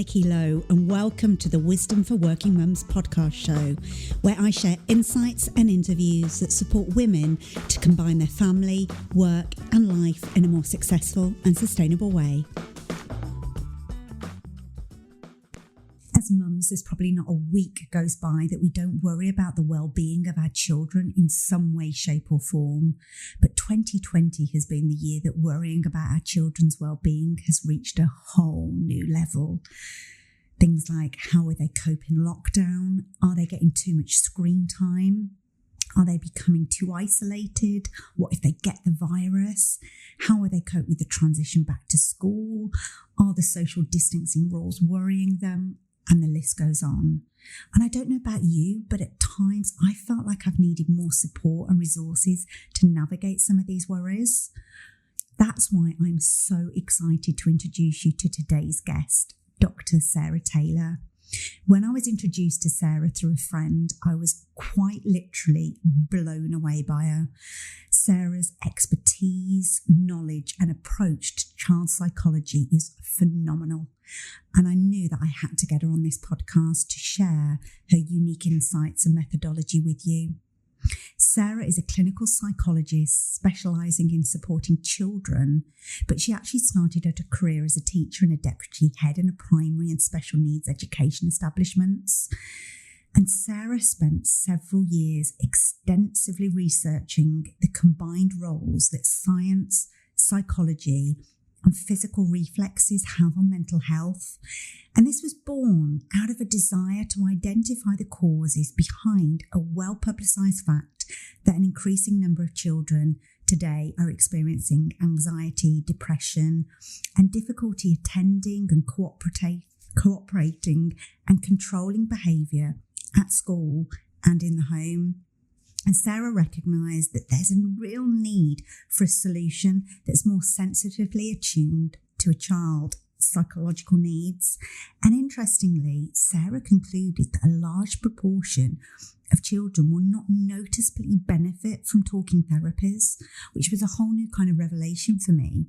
Nikki Lowe, and welcome to the Wisdom for Working Mums podcast show, where I share insights and interviews that support women to combine their family, work and life in a more successful and sustainable way. As mums, there's probably not a week goes by that we don't worry about the well-being of our children in some way, shape or form. But 2020 has been the year that worrying about our children's well-being has reached a whole new level. Things like, how are they coping in lockdown? Are they getting too much screen time? Are they becoming too isolated? What if they get the virus? How will they cope with the transition back to school? Are the social distancing rules worrying them? And the list goes on. And I don't know about you, but at times I felt like I've needed more support and resources to navigate some of these worries. That's why I'm so excited to introduce you to today's guest, Dr. Sarah Taylor. When I was introduced to Sarah through a friend, I was quite literally blown away by her. Sarah's expertise, knowledge and approach to child psychology is phenomenal. And I knew that I had to get her on this podcast to share her unique insights and methodology with you. Sarah is a clinical psychologist specialising in supporting children, but she actually started out a career as a teacher and a deputy head in a primary and special needs education establishments. And Sarah spent several years extensively researching the combined roles that science, psychology, and physical reflexes have on mental health. And this was born out of a desire to identify the causes behind a well-publicised fact that an increasing number of children today are experiencing anxiety, depression, and difficulty attending and cooperating and controlling behaviour at school and in the home. And Sarah recognised that there's a real need for a solution that's more sensitively attuned to a child's psychological needs. And interestingly, Sarah concluded that a large proportion of children will not noticeably benefit from talking therapies, which was a whole new kind of revelation for me.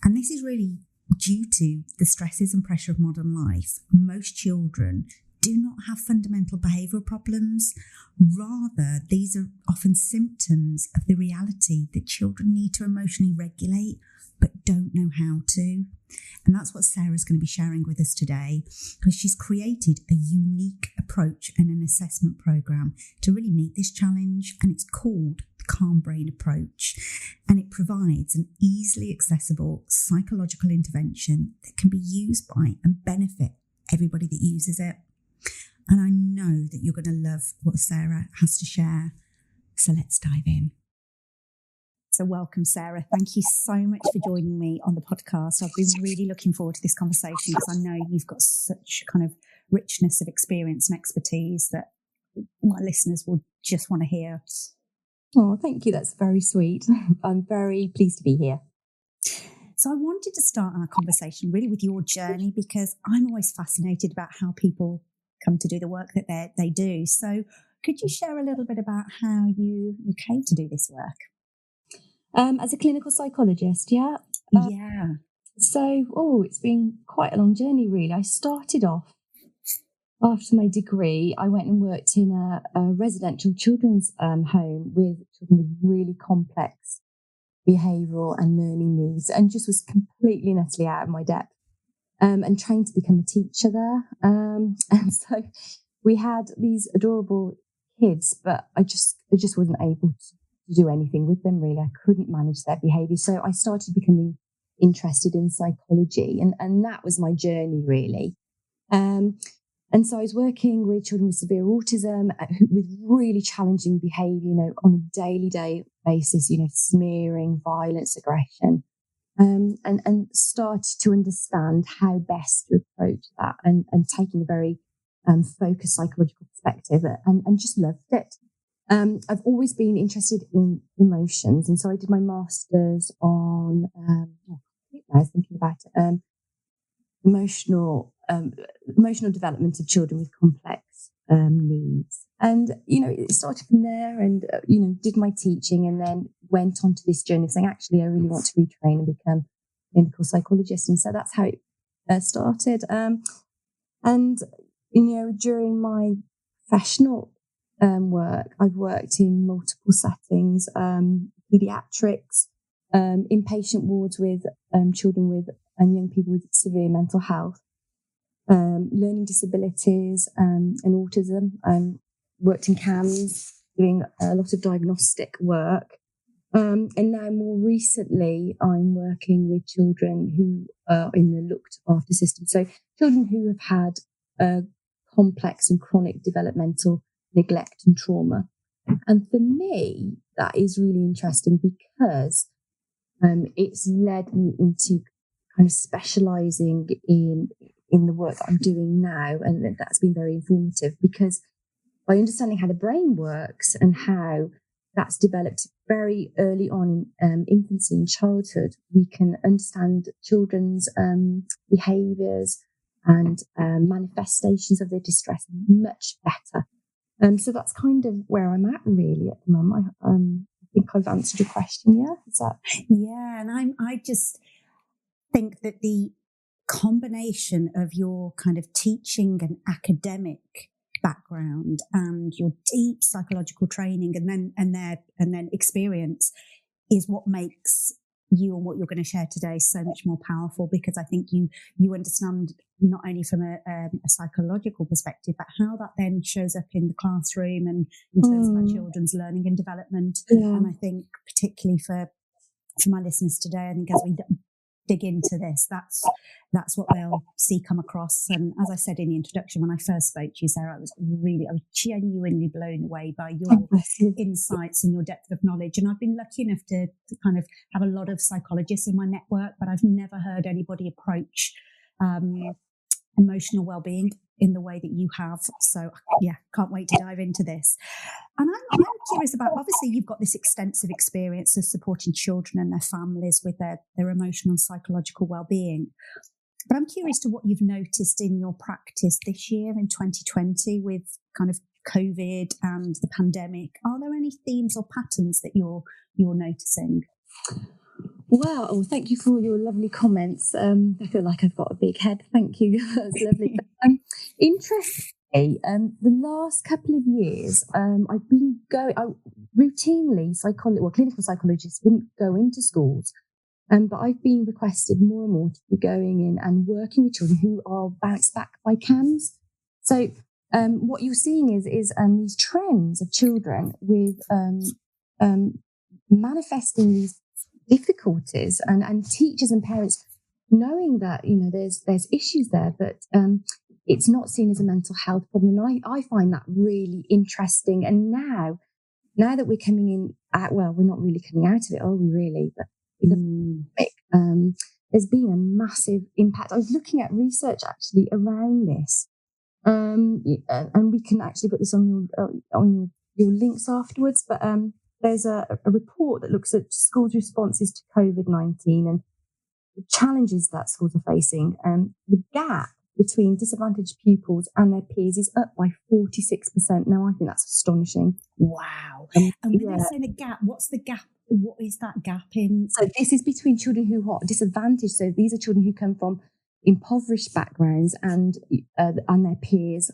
And this is really due to the stresses and pressure of modern life. Most children do not have fundamental behavioural problems. Rather, these are often symptoms of the reality that children need to emotionally regulate but don't know how to. And that's what Sarah's going to be sharing with us today, because she's created a unique approach and an assessment programme to really meet this challenge, and it's called the Calm Brain Approach. And it provides an easily accessible psychological intervention that can be used by and benefit everybody that uses it. And I know that you're going to love what Sarah has to share. So let's dive in. So welcome, Sarah. Thank you so much for joining me on the podcast. I've been really looking forward to this conversation because I know you've got such kind of richness of experience and expertise that my listeners will just want to hear. Oh, thank you. That's very sweet. I'm very pleased to be here. So I wanted to start our conversation really with your journey, because I'm always fascinated about how people come to do the work that they do. So could you share a little bit about how you came to do this work? As a clinical psychologist, yeah. So, it's been quite a long journey, really. I started off after my degree. I went and worked in a residential children's home with children with really complex behavioural and learning needs, and just was completely and utterly out of my depth. And trained to become a teacher there. And so we had these adorable kids, but I just wasn't able to do anything with them, really. I couldn't manage their behaviour. So I started becoming interested in psychology, and that was my journey, really. And so I was working with children with severe autism, with really challenging behaviour, on a daily basis, smearing, violence, aggression. And started to understand how best to approach that, and taking a very focused psychological perspective, and just loved it. I've always been interested in emotions, and so I did my master's on, I was thinking about it, emotional development of children with complex needs. And, it started from there, and, did my teaching, and then went on to this journey of saying, actually, I really want to retrain and become a clinical psychologist. And so that's how it started. And, during my professional work, I've worked in multiple settings, paediatrics, inpatient wards with children with and young people with severe mental health, learning disabilities and autism. Worked in CAMS, doing a lot of diagnostic work. And now more recently, I'm working with children who are in the looked after system. So children who have had complex and chronic developmental neglect and trauma. And for me, that is really interesting because it's led me into kind of specialising in the work that I'm doing now. And that's been very informative because by understanding how the brain works and how that's developed very early on in infancy and childhood, we can understand children's behaviours and manifestations of their distress much better. So that's kind of where I'm at really at the moment. I think I've answered your question. Yeah, is that? Yeah, and I just think that the combination of your kind of teaching and academic background and your deep psychological training and then experience is what makes you and what you're going to share today so much more powerful, because I think you understand not only from a psychological perspective, but how that then shows up in the classroom and in terms of our children's learning and development. Yeah. And I think particularly for my listeners today, I think as we dig into this, that's what they'll see come across. And as I said in the introduction, when I first spoke to you, Sarah, I was genuinely blown away by your insights and your depth of knowledge. And I've been lucky enough to kind of have a lot of psychologists in my network, but I've never heard anybody approach emotional well-being in the way that you have. So yeah, can't wait to dive into this. And I'm curious about, obviously you've got this extensive experience of supporting children and their families with their emotional and psychological well-being. But I'm curious to what you've noticed in your practice this year in 2020 with kind of COVID and the pandemic. Are there any themes or patterns that you're noticing? Well, thank you for your lovely comments. I feel like I've got a big head. Thank you. That's lovely. Interestingly, the last couple of years, I've been routinely, clinical psychologists wouldn't go into schools, but I've been requested more and more to be going in and working with children who are bounced back by CAMS. So what you're seeing is these trends of children with manifesting these difficulties and teachers and parents knowing that there's issues there, but it's not seen as a mental health problem. And I find that really interesting. And now that we're coming in we're not really coming out of it, are we really? But with the pandemic, there's been a massive impact. I was looking at research actually around this, and we can actually put this on your links afterwards, but there's a report that looks at schools' responses to COVID-19 and the challenges that schools are facing. The gap between disadvantaged pupils and their peers is up by 46%. Now, I think that's astonishing. Wow. And when they're saying a gap, what's the gap? What is that gap in? So this is between children who are disadvantaged. So these are children who come from impoverished backgrounds and their peers.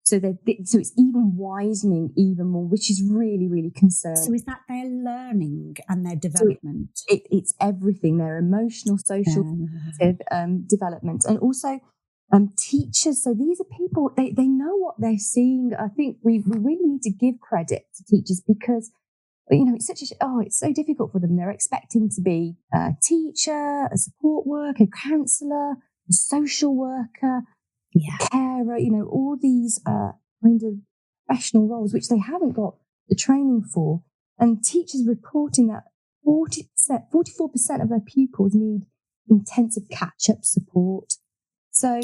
So it's even widening even more, which is really, really concerning. So is that their learning and their development? So it's everything, their emotional, social, development. And also teachers. So these are people, they know what they're seeing. I think we really need to give credit to teachers because, it's so difficult for them. They're expecting to be a teacher, a support worker, a counsellor, a social worker, carer, all these kind of professional roles, which they haven't got the training for. And teachers reporting that 44% of their pupils need intensive catch-up support. So,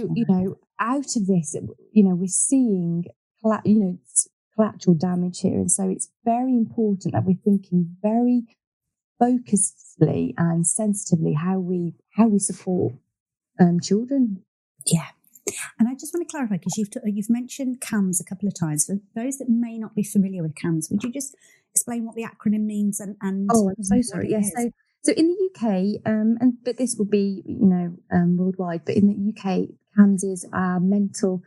out of this, we're seeing, collateral damage here. And so it's very important that we're thinking very focusedly and sensitively how we support children. Yeah. And I just want to clarify, because you've mentioned CAMS a couple of times. For those that may not be familiar with CAMS, would you just explain what the acronym means? And oh, I'm so sorry. Yes. So in the UK, but this will be, worldwide, but in the UK, CAMS is our mental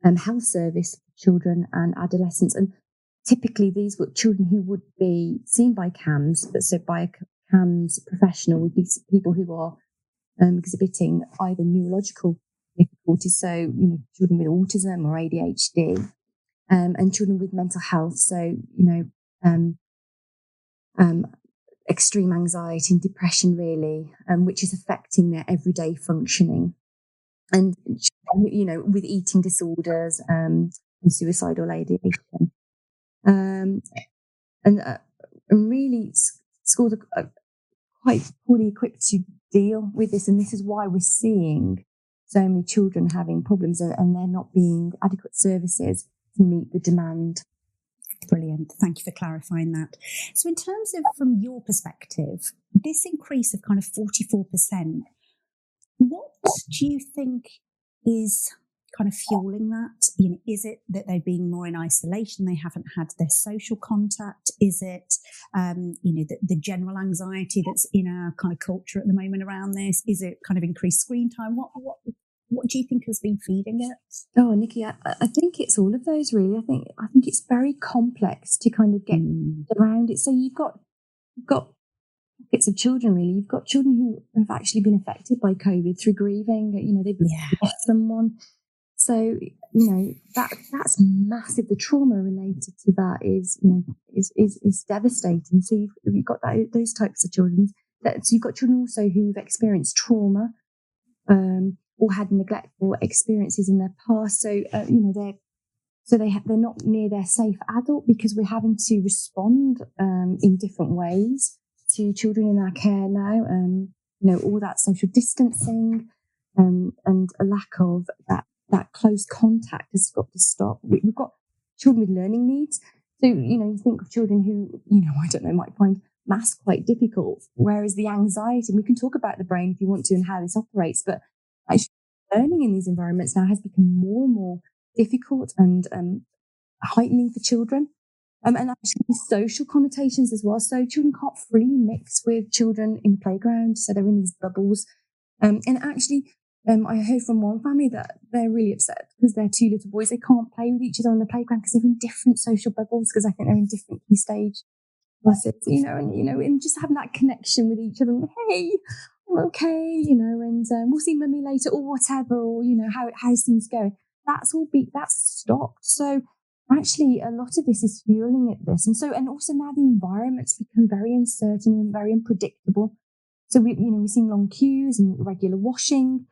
health service for children and adolescents. And typically these were children who would be seen by CAMS, but so by a CAMS professional would be people who are exhibiting either neurological difficulties, so, children with autism or ADHD, and children with mental health, so, extreme anxiety and depression, really, which is affecting their everyday functioning. And, with eating disorders and suicidal ideation. And really, schools are quite poorly equipped to deal with this. And this is why we're seeing so many children having problems and there not being adequate services to meet the demand. Brilliant. Thank you for clarifying that. So in terms of, from your perspective, this increase of kind of 44%, what do you think is kind of fueling that? Is it that they're being more in isolation? They haven't had their social contact? Is it, the general anxiety that's in our kind of culture at the moment around this? Is it kind of increased screen time? What do you think has been feeding it? Oh, Nikki, I think it's all of those, really. I think it's very complex to kind of get around it. So you've got pockets of children, really. You've got children who have actually been affected by COVID through grieving. They've lost someone. So, that's massive. The trauma related to that is devastating. So you've got those types of children. So you've got children also who've experienced trauma, or had neglectful experiences in their past. So, they're not near their safe adult because we're having to respond in different ways to children in our care now. All that social distancing and a lack of that close contact has got to stop. We've got children with learning needs. So, you think of children who, might find maths quite difficult, whereas the anxiety, and we can talk about the brain if you want to and how this operates, but actually learning in these environments now has become more and more difficult and heightening for children. And actually social connotations as well. So children can't freely mix with children in the playground. So they're in these bubbles. And actually, I heard from one family that they're really upset because their two little boys, they can't play with each other on the playground because they're in different social bubbles, because I think they're in different key stage classes, and just having that connection with each other. And, hey, I'm okay, and we'll see mummy later or whatever, or, how's things going. That's stopped. So actually a lot of this is fueling this. And also now the environment's become very uncertain and very unpredictable. So we're seeing long queues and irregular washing.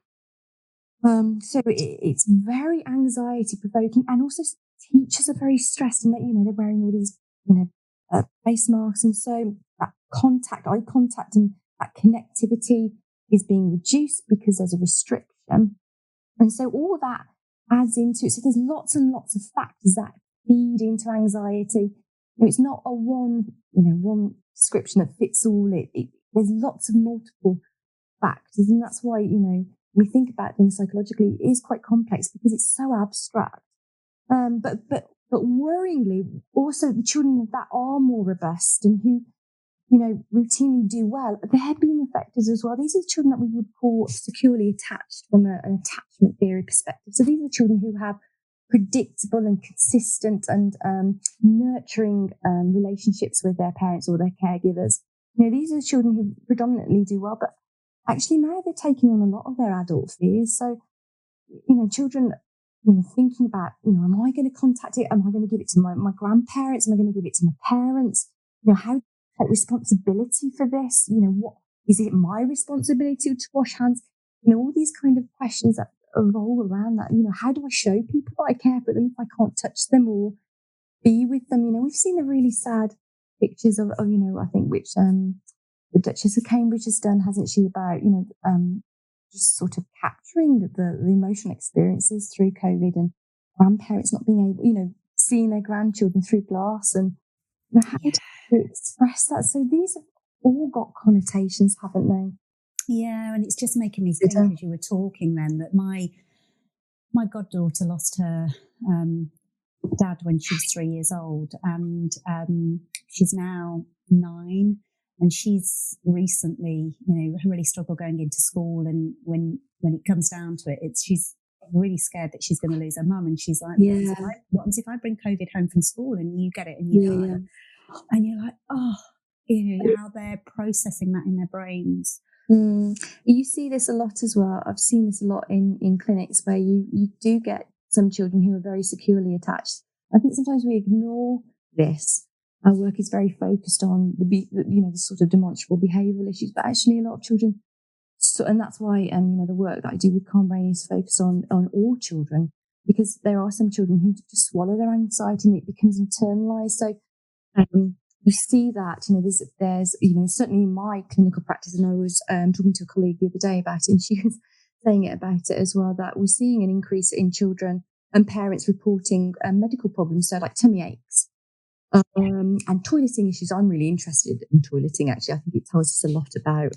So it's very anxiety provoking, and also teachers are very stressed, and that, they're wearing all these, face masks. And so that eye contact and that connectivity is being reduced because there's a restriction. And so all that adds into it. So there's lots and lots of factors that feed into anxiety. It's not a one description that fits all. There's lots of multiple factors. And that's why, when we think about things psychologically, it is quite complex because it's so abstract. But worryingly, also the children that are more robust and who, routinely do well, they're being affected as well. These are the children that we would call securely attached from an attachment theory perspective. So these are the children who have predictable and consistent and nurturing relationships with their parents or their caregivers. These are the children who predominantly do well, but actually now they're taking on a lot of their adult fears. So, children, thinking about, am I going to contact it? Am I going to give it to my grandparents? Am I going to give it to my parents? How do I take responsibility for this? What is it my responsibility to wash hands? All these kind of questions that revolve around that. How do I show people that I care for them if I can't touch them or be with them? We've seen the really sad pictures of I think which the Duchess of Cambridge has done, hasn't she, about just sort of capturing the emotional experiences through COVID, and grandparents not being able, seeing their grandchildren through glass, and how to express that. So these have all got connotations, haven't they? Yeah, and it's just making me think as you were talking then that my goddaughter lost her dad when she was 3 years old, and she's now 9, And she's recently, really struggled going into school. And when it comes down to it, she's really scared that she's going to lose her mum. And she's like, what happens if I bring COVID home from school and you get it and you die? And you're like, how they're processing that in their brains. You see this a lot as well. I've seen this a lot in clinics where you do get some children who are very securely attached. I think sometimes we ignore this. Our work is very focused on the sort of demonstrable behavioural issues, but actually a lot of children. So, and that's why the work that I do with Calm Brain is focused on all children, because there are some children who just swallow their anxiety and it becomes internalised. So you see that there's certainly in my clinical practice, and I was talking to a colleague the other day about it, and she was saying it about it as well, that we're seeing an increase in children and parents reporting medical problems, so like tummy aches and toileting issues. I'm really interested in toileting, actually. I think it tells us a lot about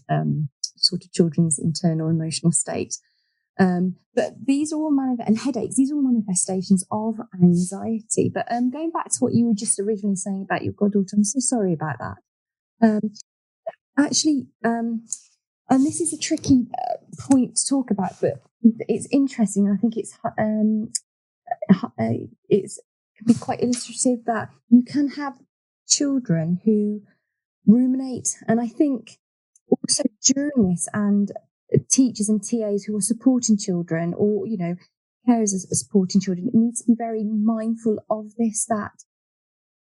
sort of children's internal emotional state. But these are all and headaches, these are all manifestations of anxiety. But going back to what you were just originally saying about your goddaughter, I'm so sorry about that. And this is a tricky point to talk about, but it's interesting. I think it can be quite illustrative that you can have children who ruminate, and I think also during this, and teachers and TAs who are supporting children, or carers are supporting children, need to be very mindful of this, that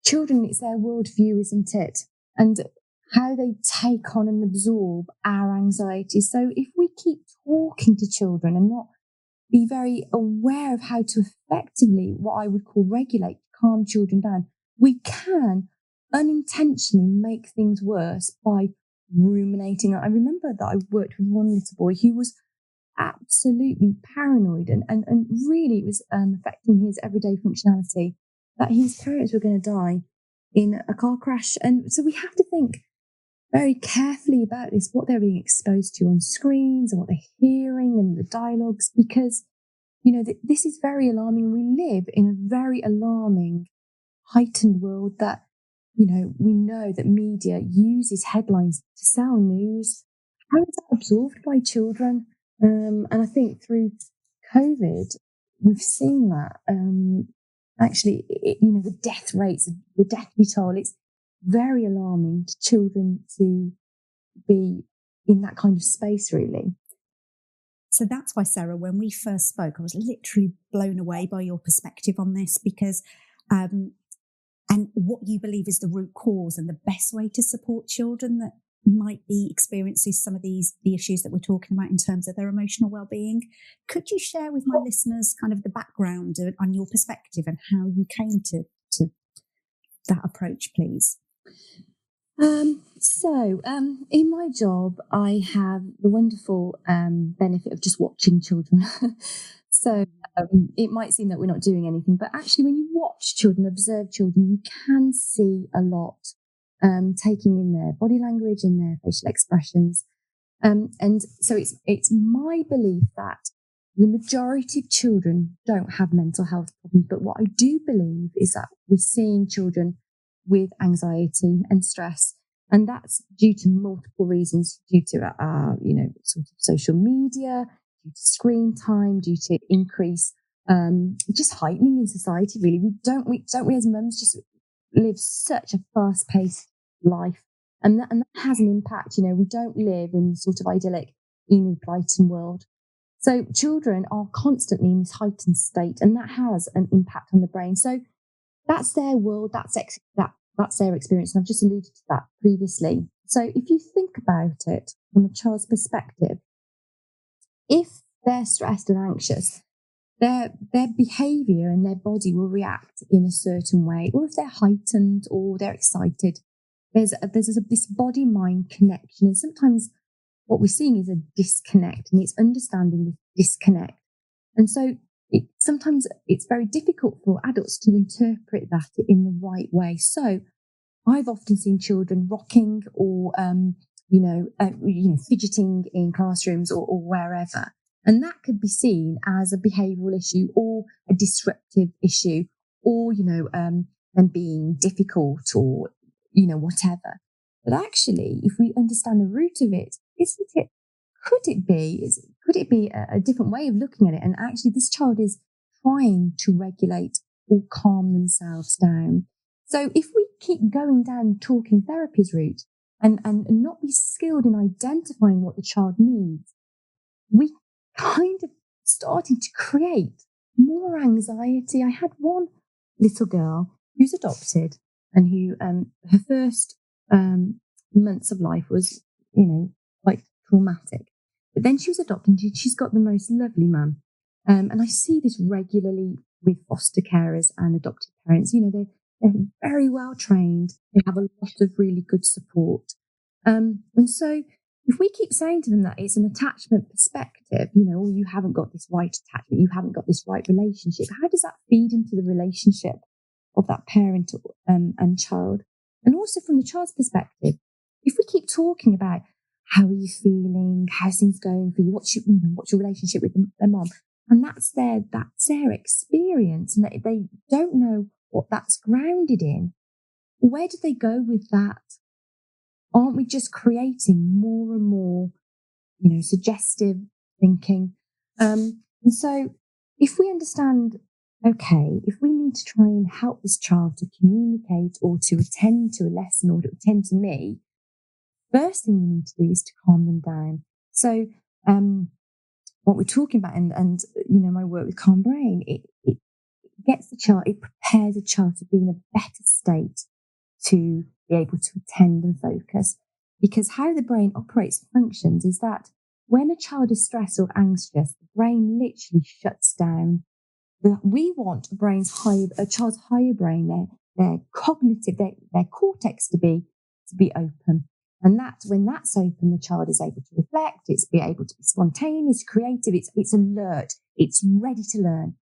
children, it's their worldview, isn't it? And how they take on and absorb our anxiety. So if we keep talking to children and not be very aware of how to effectively, what I would call regulate, calm children down, we can unintentionally make things worse by ruminating. I remember that I worked with one little boy who was absolutely paranoid and really it was affecting his everyday functionality, that his parents were going to die in a car crash. And so we have to think very carefully about this, what they're being exposed to on screens and what they're hearing and the dialogues, because this is very alarming. We live in a very alarming, heightened world that we know that media uses headlines to sell news. How is that absorbed by children? And I think through COVID, we've seen that. Actually, the death rates, the death toll, it's very alarming to children to be in that kind of space, really. So that's why, Sarah, when we first spoke, I was literally blown away by your perspective on this, because and what you believe is the root cause and the best way to support children that might be experiencing some of the issues that we're talking about in terms of their emotional well-being. Could you share with my listeners kind of the background on your perspective and how you came to that approach, please? So in my job, I have the wonderful benefit of just watching children. So it might seem that we're not doing anything, but actually when you watch children, observe children, you can see a lot, taking in their body language and their facial expressions. And so it's my belief that the majority of children don't have mental health problems. But what I do believe is that we're seeing children with anxiety and stress. And that's due to multiple reasons, due to, sort of social media, due to screen time, due to increase, just heightening in society, really. We as mums just live such a fast-paced life. And that has an impact. We don't live in sort of idyllic Enid Blyton world. So children are constantly in this heightened state, and that has an impact on the brain. So that's their world, that's their experience. And I've just alluded to that previously. So if you think about it from a child's perspective, if they're stressed and anxious, their behaviour and their body will react in a certain way. Or if they're heightened or they're excited, there's this body-mind connection. And sometimes what we're seeing is a disconnect, and it's understanding this disconnect. And so sometimes it's very difficult for adults to interpret that in the right way. So I've often seen children rocking or, fidgeting in classrooms or wherever. And that could be seen as a behavioural issue or a disruptive issue, or, them being difficult or, whatever. But actually, if we understand the root of it, could it be a different way of looking at it? And actually, this child is trying to regulate or calm themselves down. So if we keep going down talking therapies route and not be skilled in identifying what the child needs, we kind of starting to create more anxiety. I had one little girl who's adopted and who her first months of life was, quite traumatic. But then she was adopted and she's got the most lovely mum. And I see this regularly with foster carers and adopted parents. They're very well trained. They have a lot of really good support. And so if we keep saying to them that it's an attachment perspective, you haven't got this right attachment, you haven't got this right relationship, how does that feed into the relationship of that parent and child? And also from the child's perspective, if we keep talking about how are you feeling, how's things going for you, what's your relationship with their mom, and that's their experience, and they don't know what that's grounded in, where do they go with that? Aren't we just creating more and more, suggestive thinking? And so if we understand, okay, if we need to try and help this child to communicate or to attend to a lesson or to attend to me, first thing we need to do is to calm them down. So what we're talking about and my work with Calm Brain, it gets the child, it prepares the child to be in a better state to be able to attend and focus. Because how the brain operates and functions is that when a child is stressed or anxious, the brain literally shuts down. We want a child's higher brain, their cognitive, their cortex to be open. And when that's open, the child is able to reflect, it's be able to be spontaneous, creative, it's alert, it's ready to learn.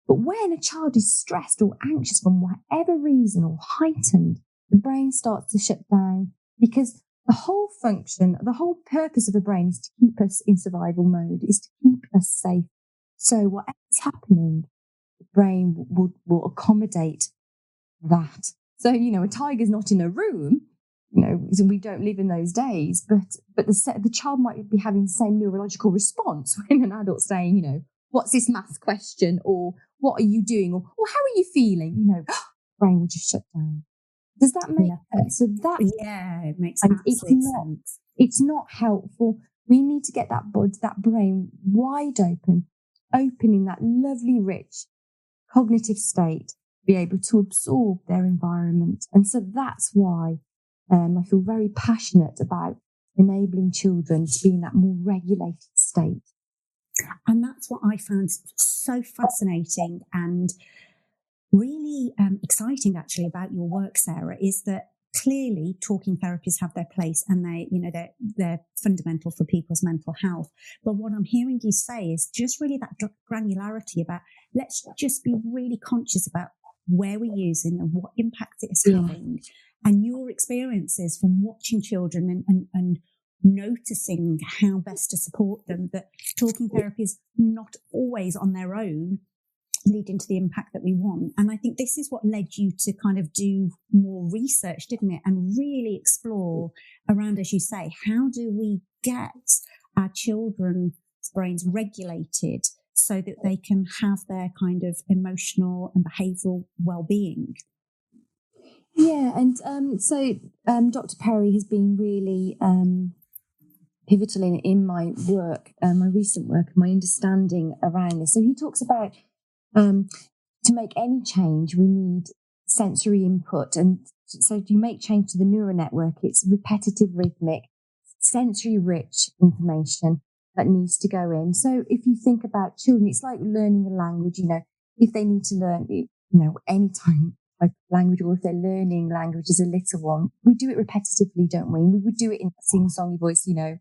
But when a child is stressed or anxious from whatever reason or heightened, the brain starts to shut down, because the whole purpose of the brain is to keep us in survival mode, is to keep us safe. So whatever's happening, the brain will accommodate that. So, a tiger's not in a room, we don't live in those days, but the child might be having the same neurological response when an adult's saying, what's this maths question, or what are you doing, or how are you feeling? Brain will just shut down. Does that make sense? So it makes absolute sense. It's not helpful. We need to get that brain wide open in that lovely, rich cognitive state, be able to absorb their environment. And so that's why I feel very passionate about enabling children to be in that more regulated state. And that's what I found so fascinating and really exciting, actually, about your work, Sarah, is that clearly talking therapies have their place and they're fundamental for people's mental health. But what I'm hearing you say is just really that granularity about, let's just be really conscious about where we're using and what impact it is having. And your experiences from watching children and noticing how best to support them, that talking therapy is not always on their own leading to the impact that we want. And I think this is what led you to kind of do more research, didn't it? And really explore around, as you say, how do we get our children's brains regulated so that they can have their kind of emotional and behavioural well-being? Yeah, and so Dr. Perry has been really pivotal in my work, my recent work, and my understanding around this. So he talks about to make any change, we need sensory input. And so to make change to the neural network, it's repetitive, rhythmic, sensory-rich information that needs to go in. So if you think about children, it's like learning a language, if they need to learn, any type of language, or if they're learning language as a little one, we do it repetitively, don't we? We would do it in a sing-songy voice, hello,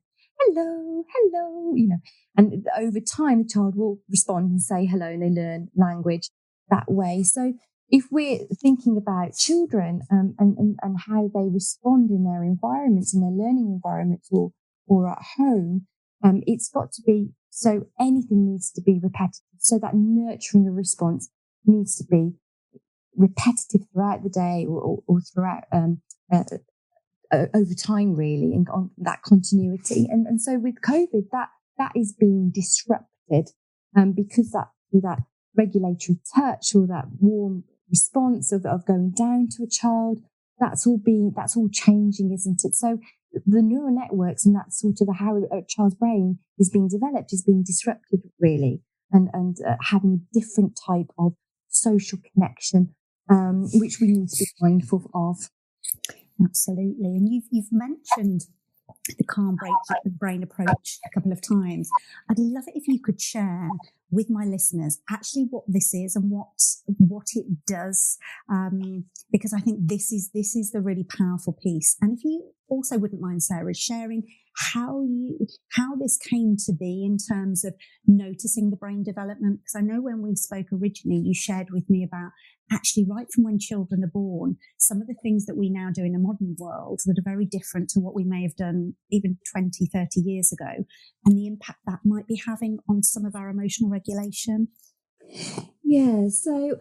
and over time the child will respond and say hello, and they learn language that way. So if we're thinking about children and how they respond in their environments, in their learning environments or at home, it's got to be, so anything needs to be repetitive. So that nurturing a response needs to be repetitive throughout the day or throughout over time, really, and on that continuity. And so with COVID, that is being disrupted, because that regulatory touch or that warm response of going down to a child, that's all changing, isn't it? So the neural networks and that sort of how a child's brain is being developed is being disrupted, really, and having a different type of social connection, which we need to be mindful of. Absolutely. And you've mentioned the calm brain approach a couple of times. I'd love it if you could share with my listeners actually what this is and what it does, because I think this is the really powerful piece. And if you also wouldn't mind, Sarah, sharing how this came to be in terms of noticing the brain development, because I know when we spoke originally, you shared with me about actually right from when children are born, some of the things that we now do in a modern world that are very different to what we may have done even 20, 30 years ago, and the impact that might be having on some of our emotional regulation. Yeah, so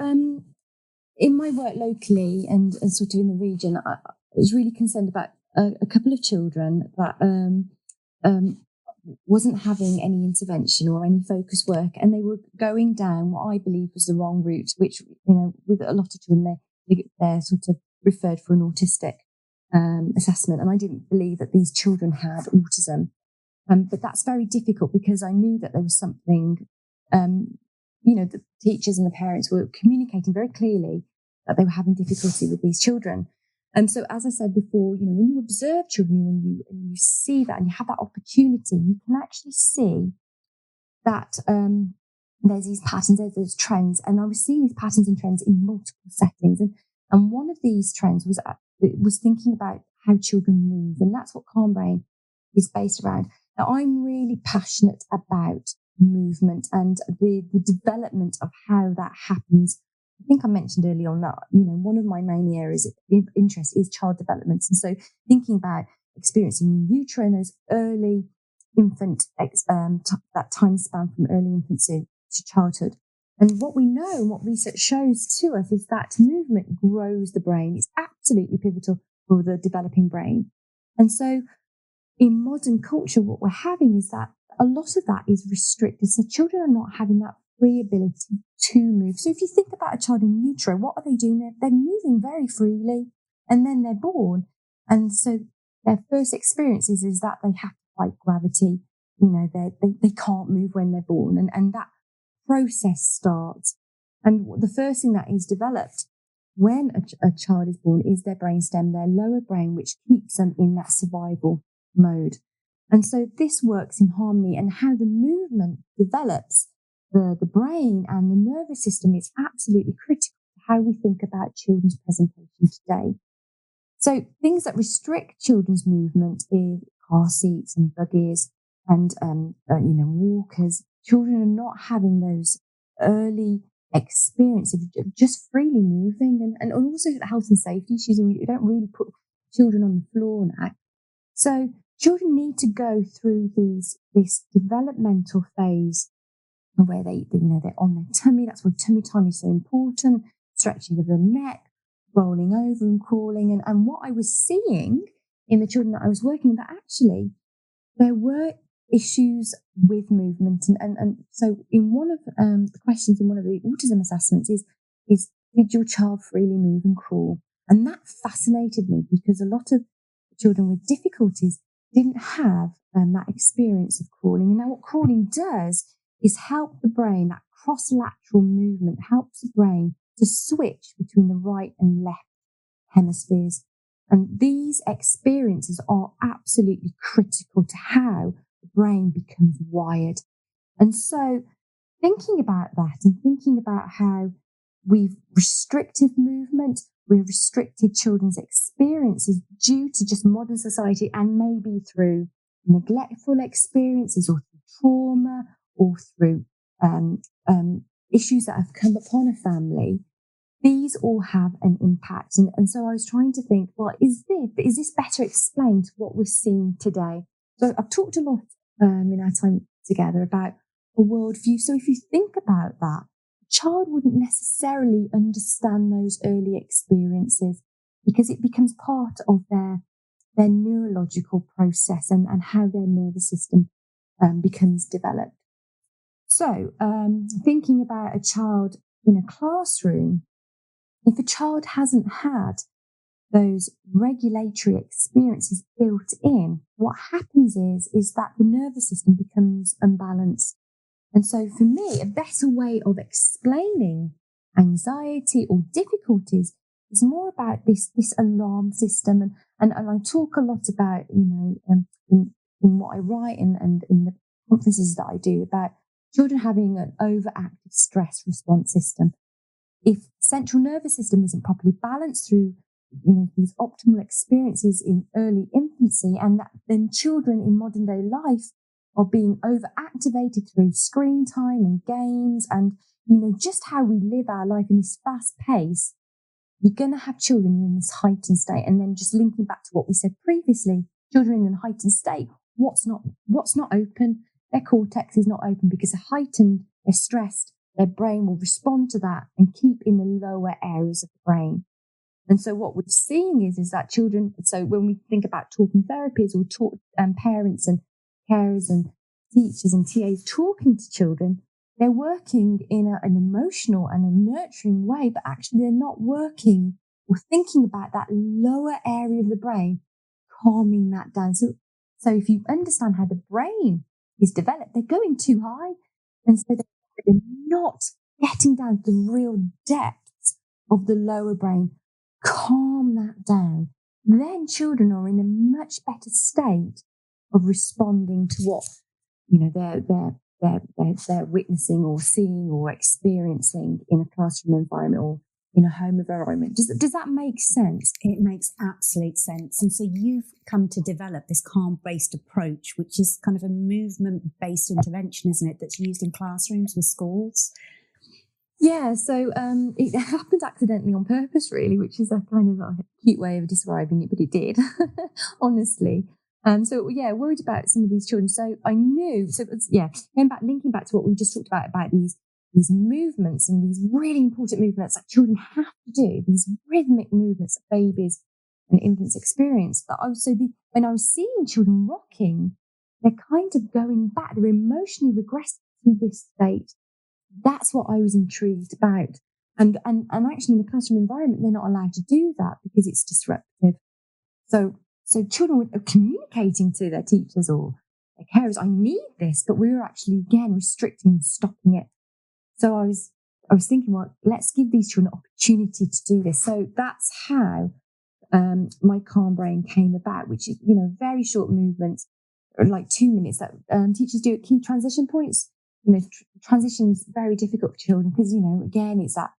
in my work locally and sort of in the region, I was really concerned about a couple of children that wasn't having any intervention or any focus work, and they were going down what I believe was the wrong route, which, with a lot of children, they're sort of referred for an autistic assessment, and I didn't believe that these children had autism. But that's very difficult because I knew that there was something, the teachers and the parents were communicating very clearly that they were having difficulty with these children. And so, as I said before, when you observe children, when you see that and you have that opportunity, you can actually see that there's these patterns, there's trends. And I was seeing these patterns and trends in multiple settings. And one of these trends was thinking about how children move. And that's what Calm Brain is based around. Now, I'm really passionate about movement and the development of how that happens. I think I mentioned early on that, one of my main areas of interest is child development. And so thinking about experiencing in utero and those early infant, that time span from early infancy to childhood. And what we know and what research shows to us is that movement grows the brain. It's absolutely pivotal for the developing brain. And so in modern culture, what we're having is that a lot of that is restricted. So children are not having that free ability to move. So if you think about a child in utero, what are they doing? They're moving very freely, and then they're born. And so their first experiences is that they have to fight gravity. They can't move when they're born. And that process starts. And the first thing that is developed when a child is born is their brainstem, their lower brain, which keeps them in that survival mode. And so this works in harmony, and how the movement develops the brain and the nervous system is absolutely critical to how we think about children's presentation today. So things that restrict children's movement is car seats and buggies and walkers. Children are not having those early experiences of just freely moving, and also the health and safety issues. We don't really put children on the floor now. So children need to go through this developmental phase where they're on their tummy. That's why tummy time is so important. Stretching of the neck, rolling over and crawling. And what I was seeing in the children that I was working with, that actually there were issues with movement. And so in one of the questions in one of the autism assessments is did your child freely move and crawl? And that fascinated me because a lot of children with difficulties didn't have that experience of crawling. And now what crawling does is help the brain, that cross-lateral movement helps the brain to switch between the right and left hemispheres. And these experiences are absolutely critical to how the brain becomes wired. And so thinking about that and thinking about how we've restricted movement, we've restricted children's experiences due to just modern society and maybe through neglectful experiences or through trauma or through issues that have come upon a family, these all have an impact. And so I was trying to think, well, is this better explained to what we're seeing today? So I've talked a lot in our time together about a worldview. So if you think about that, a child wouldn't necessarily understand those early experiences because it becomes part of their their neurological process and how their nervous system becomes developed. So thinking about a child in a classroom, if a child hasn't had those regulatory experiences built in, what happens is that the nervous system becomes unbalanced. And so for me, a better way of explaining anxiety or difficulties is more about this alarm system. And I talk a lot about, in what I write and in the conferences that I do, about children having an overactive stress response system. If the central nervous system isn't properly balanced through these optimal experiences in early infancy, and that then children in modern day life are being overactivated through screen time and games and, just how we live our life in this fast pace, you're going to have children in this heightened state. And then just linking back to what we said previously, children in a heightened state, what's not open? Their cortex is not open because they're heightened, they're stressed, their brain will respond to that and keep in the lower areas of the brain. And so what we're seeing is that children, so when we think about talking therapies or parents and carers and teachers and TAs talking to children, they're working in an emotional and a nurturing way, but actually they're not working or thinking about that lower area of the brain, calming that down. So if you understand how the brain is developed, they're going too high. And so they're not getting down to the real depths of the lower brain. Calm that down. Then children are in a much better state of responding to what they're witnessing or seeing or experiencing in a classroom environment or in a home environment. Does that make sense? It makes absolute sense. And so you've come to develop this calm-based approach, which is kind of a movement-based intervention, isn't it, that's used in classrooms with schools? Yeah, so it happened accidentally on purpose, really, which is a kind of a cute way of describing it, but it did, honestly. Worried about some of these children. So I knew, linking back to what we just talked about these movements and these really important movements that children have to do, these rhythmic movements that babies and infants experience. When I was seeing children rocking, they're kind of going back, they're emotionally regressing to this state. That's what I was intrigued about. And actually in the classroom environment, they're not allowed to do that because it's disruptive. So children were communicating to their teachers or their carers, I need this, but we were actually, again, restricting and stopping it. So I was thinking, well, let's give these children an opportunity to do this. So that's how my Calm Brain came about, which is, very short movements, like 2 minutes that teachers do at key transition points. Transition's very difficult for children because, again, it's that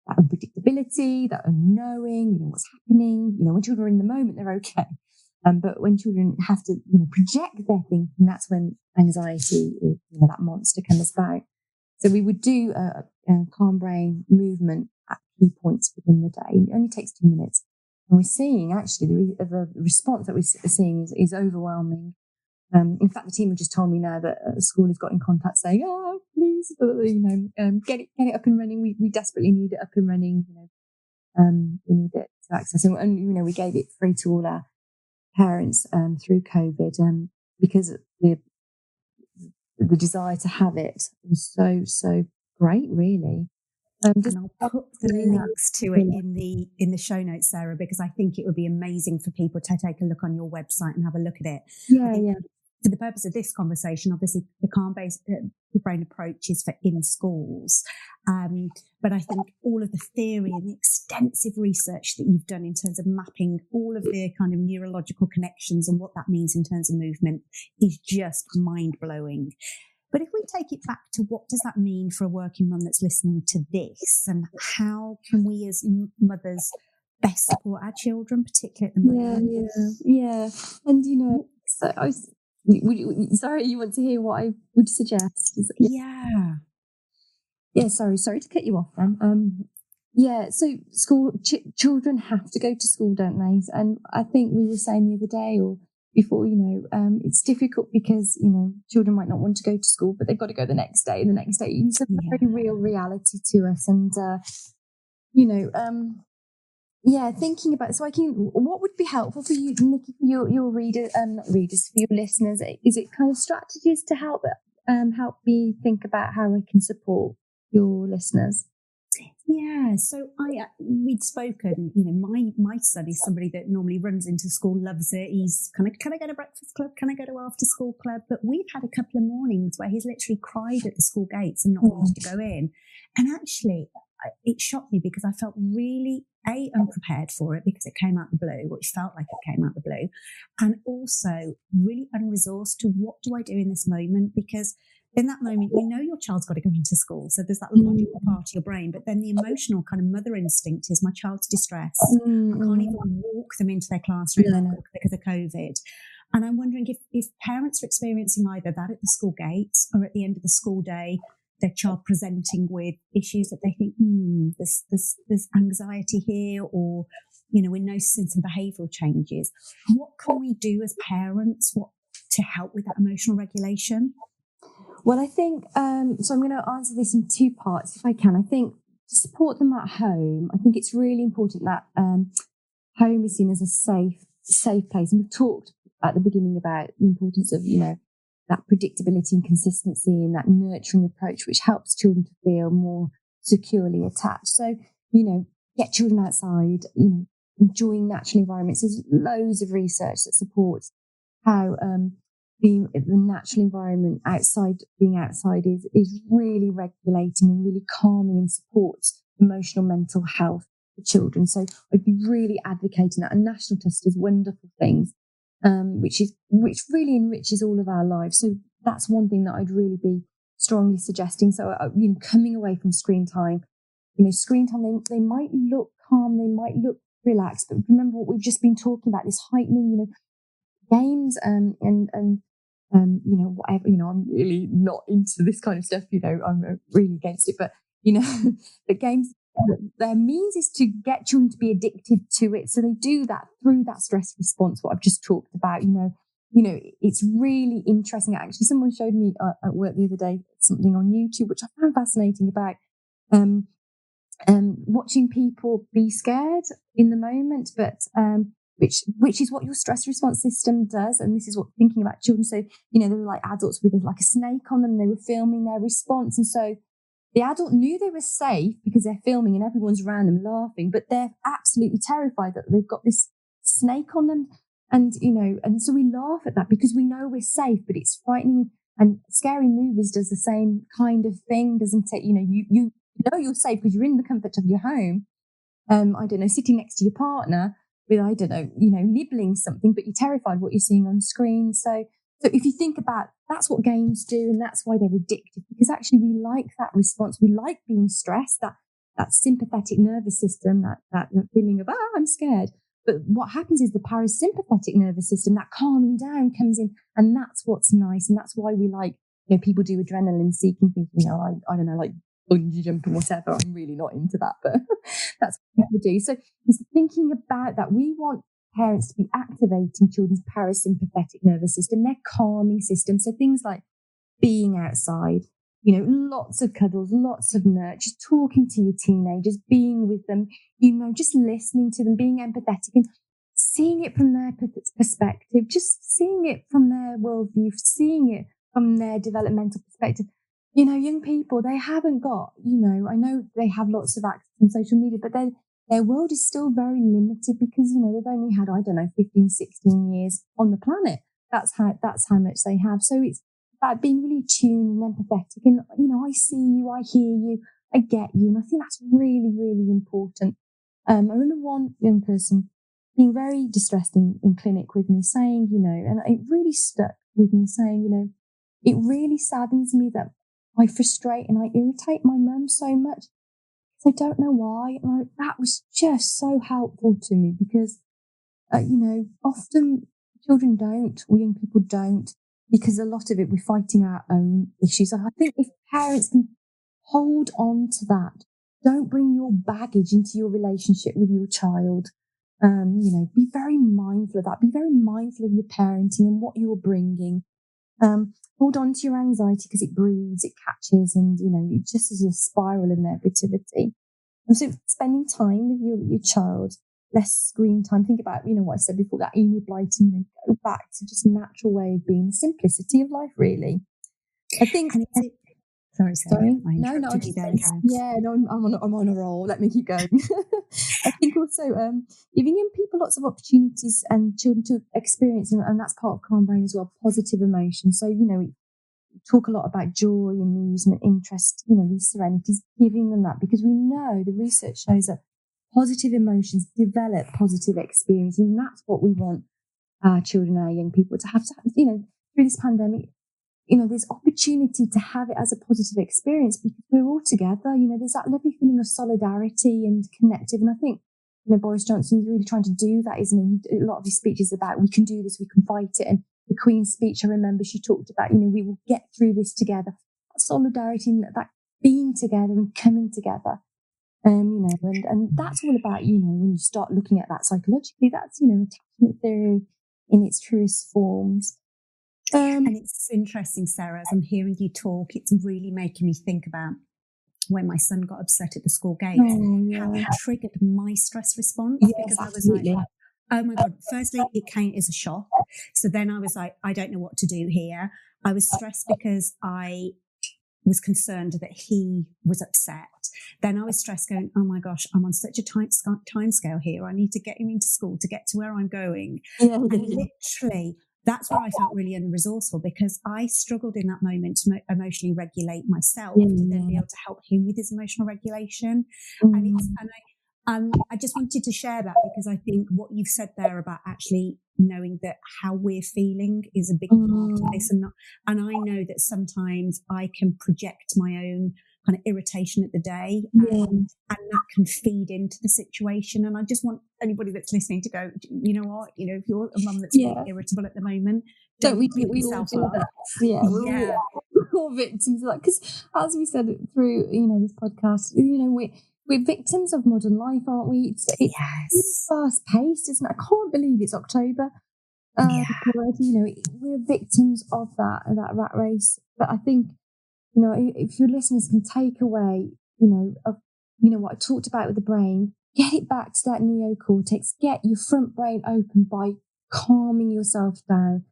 unpredictability, that unknowing, what's happening. When children are in the moment, they're okay. But when children have to, project their thinking, that's when anxiety, that monster comes about. So we would do a Calm Brain movement at key points within the day. It only takes 2 minutes. And we're seeing, actually, the response that we're seeing is overwhelming. In fact, the team have just told me now that a school has got in contact saying, "Oh, please, get it up and running. We desperately need it up and running. We need it to access." And we gave it free to all our parents through COVID because the desire to have it was so great, really. And I'll put the links to it in the show notes, Sarah, because I think it would be amazing for people to take a look on your website and have a look at it. Yeah. For the purpose of this conversation, obviously the calm-based brain approach is for in schools. But I think all of the theory and the extensive research that you've done in terms of mapping all of the kind of neurological connections and what that means in terms of movement is just mind-blowing. But if we take it back to what does that mean for a working mum that's listening to this, and how can we as mothers best support our children, particularly at the moment? Yeah. And, so I was... Sorry, you want to hear what I would suggest? Yeah, sorry to cut you off then. So school children have to go to school, don't they? And I think we were saying the other day or before, it's difficult because, children might not want to go to school, but they've got to go the next day. And the next day it's a very real reality to us. And, Yeah, thinking about, so what would be helpful for you, Nikki, for your readers, not readers, for your listeners? Is it kind of strategies to help me think about how I can support your listeners? Yeah, so we'd spoken, my son is somebody that normally runs into school, loves it. He's kind of, can I go to breakfast club? Can I go to after school club? But we've had a couple of mornings where he's literally cried at the school gates and not wanted to go in. And actually, it shocked me because I felt really, unprepared for it because it came out the blue, or it felt like it came out the blue. And also really unresourced to what do I do in this moment? Because in that moment, your child's got to go into school. So there's that logical part of your brain, but then the emotional kind of mother instinct is my child's distressed. I can't even walk them into their classroom because of COVID. And I'm wondering if parents are experiencing either that at the school gates or at the end of the school day, their child presenting with issues that they think, there's anxiety here, or, we're noticing some behavioural changes. What can we do as parents to help with that emotional regulation? Well, I think, so I'm going to answer this in two parts if I can. I think to support them at home, I think it's really important that home is seen as a safe place. And we've talked at the beginning about the importance of, that predictability and consistency and that nurturing approach, which helps children to feel more securely attached. So, get children outside, enjoying natural environments. There's loads of research that supports how the natural environment being outside is really regulating and really calming and supports emotional mental health for children. So I'd be really advocating that. And National Trust does wonderful things, which really enriches all of our lives. So that's one thing that I'd really be strongly suggesting. So coming away from screen time, screen time, they might look calm, they might look relaxed, but remember what we've just been talking about, this heightening, games and whatever, I'm really not into this kind of stuff, I'm really against it, but, the games, their means is to get children to be addicted to it. So they do that through that stress response, what I've just talked about, it's really interesting. Actually, someone showed me at work the other day something on YouTube, which I found fascinating about watching people be scared in the moment, but which is what your stress response system does. And this is what thinking about children. So, they were like adults with like a snake on them, and they were filming their response. And so the adult knew they were safe because they're filming and everyone's around them laughing, but they're absolutely terrified that they've got this snake on them. And, and so we laugh at that because we know we're safe, but it's frightening. And Scary Movies does the same kind of thing, doesn't it? You know you're safe because you're in the comfort of your home. Sitting next to your partner with, nibbling something, but you're terrified what you're seeing on screen. So if you think about, that's what games do, and that's why they're addictive, because actually we like that response. We like being stressed, that sympathetic nervous system, that feeling of, I'm scared. But what happens is the parasympathetic nervous system, that calming down comes in, and that's what's nice. And that's why we like, people do adrenaline seeking things, I don't know, like bungee jumping, whatever. I'm really not into that, but that's what people do. So it's thinking about that. We want parents to be activating children's parasympathetic nervous system, their calming system. So things like being outside, lots of cuddles, lots of nurture, talking to your teenagers, being with them, just listening to them, being empathetic and seeing it from their perspective, just seeing it from their worldview, seeing it from their developmental perspective. Young people, they haven't got, I know they have lots of access on social media, but their world is still very limited because, they've only had, 15, 16 years on the planet. That's how much they have. So it's about being really tuned and empathetic. And, I see you, I hear you, I get you. And I think that's really, really important. I remember one young person being very distressed in clinic with me saying, and it really stuck with me saying, it really saddens me that I frustrate and I irritate my mum so much. I don't know why. And that was just so helpful to me because, often children don't, or young people don't, because a lot of it, we're fighting our own issues. And I think if parents can hold on to that, don't bring your baggage into your relationship with your child. Be very mindful of that. Be very mindful of your parenting and what you're bringing. Hold on to your anxiety because it breeds, it catches, and, it just is a spiral of negativity. And so spending time with your child, less screen time. Think about, what I said before, that enabling, go back to just a natural way of being, the simplicity of life, really. I think. Sorry, Sarah. I interrupted you there, Karen. Yeah, no, I'm on a roll. Let me keep going. I think also giving young people lots of opportunities and children to experience, and that's part of Calm Brain as well, positive emotions. So, we talk a lot about joy, amusement, interest, these serenities, giving them that, because we know the research shows that positive emotions develop positive experiences, and that's what we want our children, our young people to have, through this pandemic. There's opportunity to have it as a positive experience because we're all together. There's that lovely feeling of solidarity and connective. And I think, Boris Johnson's really trying to do that, isn't he? A lot of his speeches about, we can do this, we can fight it. And the Queen's speech, I remember she talked about, we will get through this together. That solidarity and that being together and coming together. And that's all about, when you start looking at that psychologically, that's, attachment theory in its truest forms. And it's interesting, Sarah, as I'm hearing you talk, it's really making me think about when my son got upset at the school gate, how it triggered my stress response. Yes, because absolutely. I was like, oh my God, firstly, it came as a shock. So then I was like, I don't know what to do here. I was stressed because I was concerned that he was upset. Then I was stressed going, oh my gosh, I'm on such a time scale here. I need to get him into school to get to where I'm going. And literally, that's where I felt really unresourceful, because I struggled in that moment to emotionally regulate myself to then be able to help him with his emotional regulation. And I just wanted to share that, because I think what you've said there about actually knowing that how we're feeling is a big part of this. And I know that sometimes I can project my own kind of irritation at the day, and that can feed into the situation. And I just want anybody that's listening to go, you know what, if you're a mum that's being irritable at the moment, don't beat yourself up. We're all victims of that, because as we said through this podcast, we're victims of modern life, aren't we? It's fast paced, isn't it? I can't believe it's October. Already, we're victims of that rat race. But I think, if your listeners can take away, what I talked about with the brain, get it back to that neocortex, get your front brain open by calming yourself down.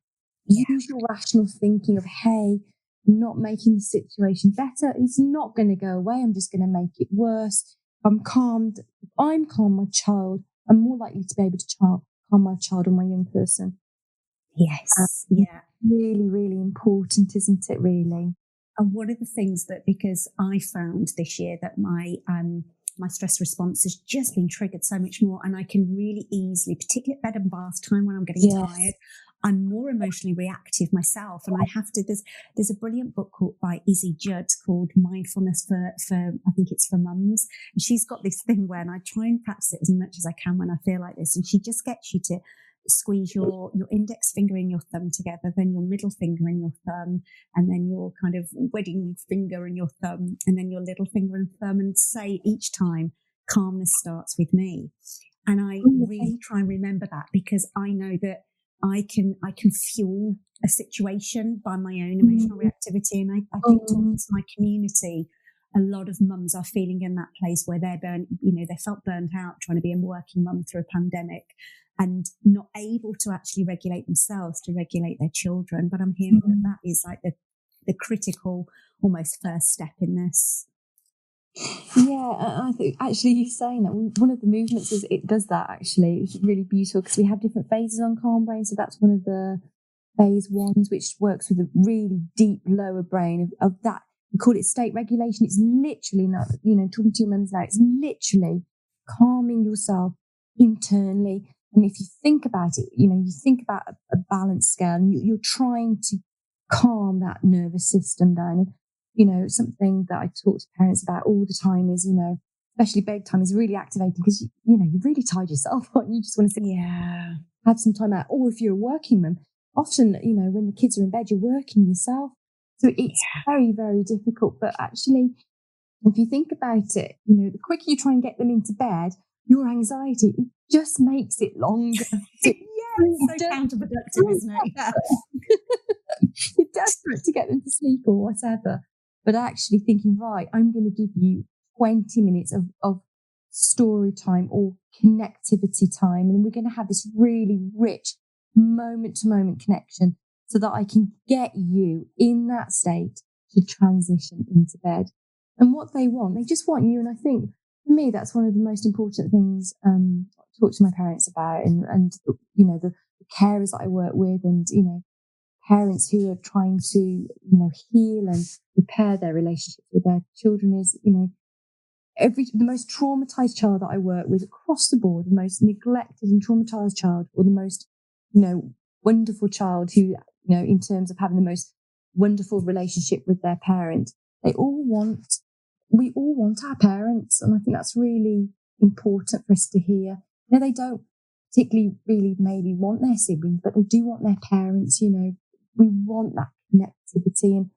Use your rational thinking of, hey, I'm not making the situation better. It's not going to go away. I'm just going to make it worse. I'm calmed. If I'm calm, my child, I'm more likely to be able to calm my child or my young person. Yes. Really, really important, isn't it, really? And one of the things that, because I found this year that my stress response has just been triggered so much more, and I can really easily, particularly at bed and bath time when I'm getting tired, I'm more emotionally reactive myself. And I have to, there's a brilliant book by Izzy Judd called Mindfulness for I think it's for mums. And she's got this thing where, and I try and practice it as much as I can when I feel like this. And she just gets you to squeeze your index finger and your thumb together, then your middle finger and your thumb, and then your kind of wedding finger and your thumb, and then your little finger and thumb, and say each time, calmness starts with me. And I really try and remember that, because I know that I can fuel a situation by my own emotional reactivity. And I think talking to my community, a lot of mums are feeling in that place where they felt burnt out trying to be a working mum through a pandemic and not able to actually regulate themselves to regulate their children. But I'm hearing that is like the critical, almost first step in this. Yeah, I think actually you saying that, one of the movements is it does that actually. It's really beautiful, because we have different phases on Calm Brain. So that's one of the phase ones, which works with a really deep lower brain of that. We call it state regulation. It's literally not, talking to your mums now, it's literally calming yourself internally. And if you think about it, you think about a balance scale, and you're trying to calm that nervous system down. And, something that I talk to parents about all the time is, especially bedtime is really activating, because, you're really tired yourself, aren't you? You just want to have some time out. Or if you're a working mum, often, when the kids are in bed, you're working yourself. So it's very, very difficult. But actually, if you think about it, the quicker you try and get them into bed, your anxiety, it just makes it longer. It's so counterproductive, isn't it? Yeah. You're desperate to get them to sleep or whatever. But actually thinking, right, I'm going to give you 20 minutes of story time or connectivity time. And we're going to have this really rich moment-to-moment connection so that I can get you in that state to transition into bed. And what they just want you. And I think for me, that's one of the most important things I talk to my parents about, and you know, the carers that I work with, and, you know, parents who are trying to, you know, heal and repair their relationships with their children is, you know, the most traumatized child that I work with across the board, the most neglected and traumatized child, or the most, you know, wonderful child who, you know, in terms of having the most wonderful relationship with their parent, we all want our parents. And I think that's really important for us to hear. You know, they don't particularly really maybe want their siblings, but they do want their parents. You know, we want that connectivity. And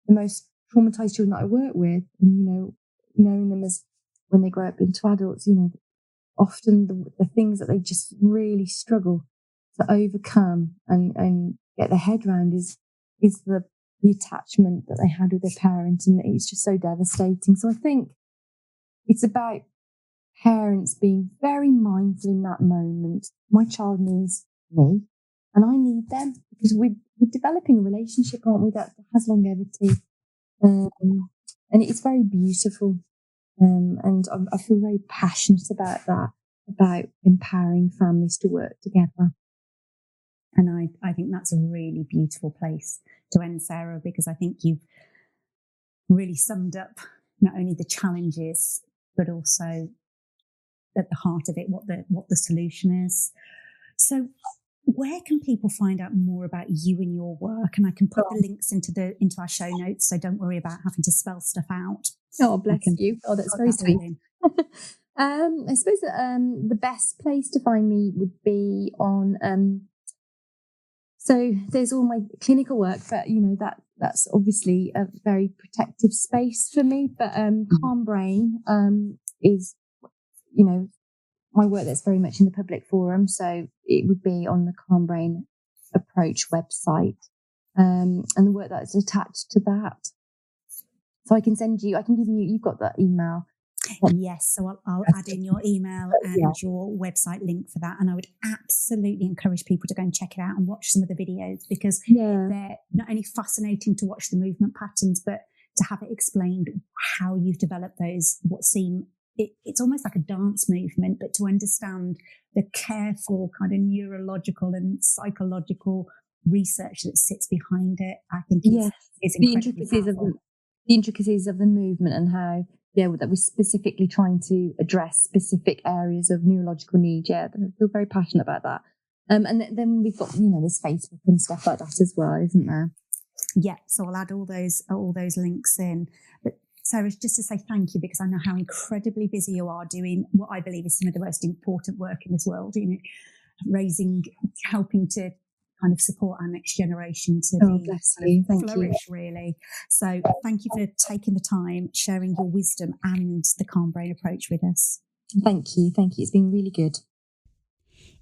the most traumatized children that I work with, and, you know, knowing them as when they grow up into adults, you know, often the things that they just really struggle to overcome and get their head around is the attachment that they had with their parents, and it's just so devastating. So I think it's about parents being very mindful in that moment. My child needs me, and I need them, because we're developing a relationship, aren't we, that has longevity, and it's very beautiful. And I feel very passionate about that, about empowering families to work together. And I think that's a really beautiful place to end, Sarah, because I think you've really summed up not only the challenges, but also at the heart of it, what the solution is. So where can people find out more about you and your work? And I can put the links into our show notes, so don't worry about having to spell stuff out. Oh, bless you. Oh, that's very sweet. I suppose that the best place to find me would be on so there's all my clinical work, but, you know, that's obviously a very protective space for me. But Calm Brain is, you know, my work that's very much in the public forum. So it would be on the Calm Brain Approach website, and the work that's attached to that. So I can give you, you've got that email. Yes, so I'll add in your email and your website link for that. And I would absolutely encourage people to go and check it out and watch some of the videos, because they're not only fascinating to watch the movement patterns, but to have it explained how you've developed those, what seem, it's almost like a dance movement, but to understand the careful kind of neurological and psychological research that sits behind it, I think is incredibly powerful. The intricacies of the movement, and how that we're specifically trying to address specific areas of neurological need. I feel very passionate about that. And then we've got, you know, this Facebook and stuff like that as well, isn't there? Yeah, so I'll add all those links in. But Sarah, just to say thank you, because I know how incredibly busy you are doing what I believe is some of the most important work in this world, you know, helping to kind of support our next generation to flourish, really. So thank you for taking the time, sharing your wisdom and the Calm Brain approach with us. Thank you. It's been really good.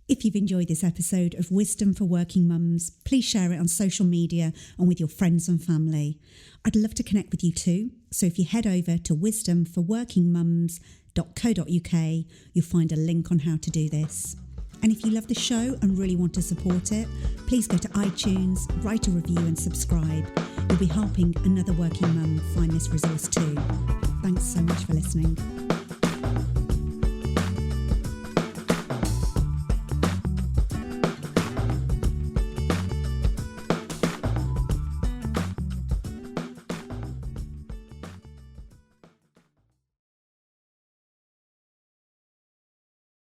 If you've enjoyed this episode of Wisdom for Working Mums, please share it on social media and with your friends and family. I'd love to connect with you too. So if you head over to wisdomforworkingmums.co.uk, you'll find a link on how to do this. And if you love the show and really want to support it, please go to iTunes, write a review and subscribe. You'll be helping another working mum find this resource too. Thanks so much for listening.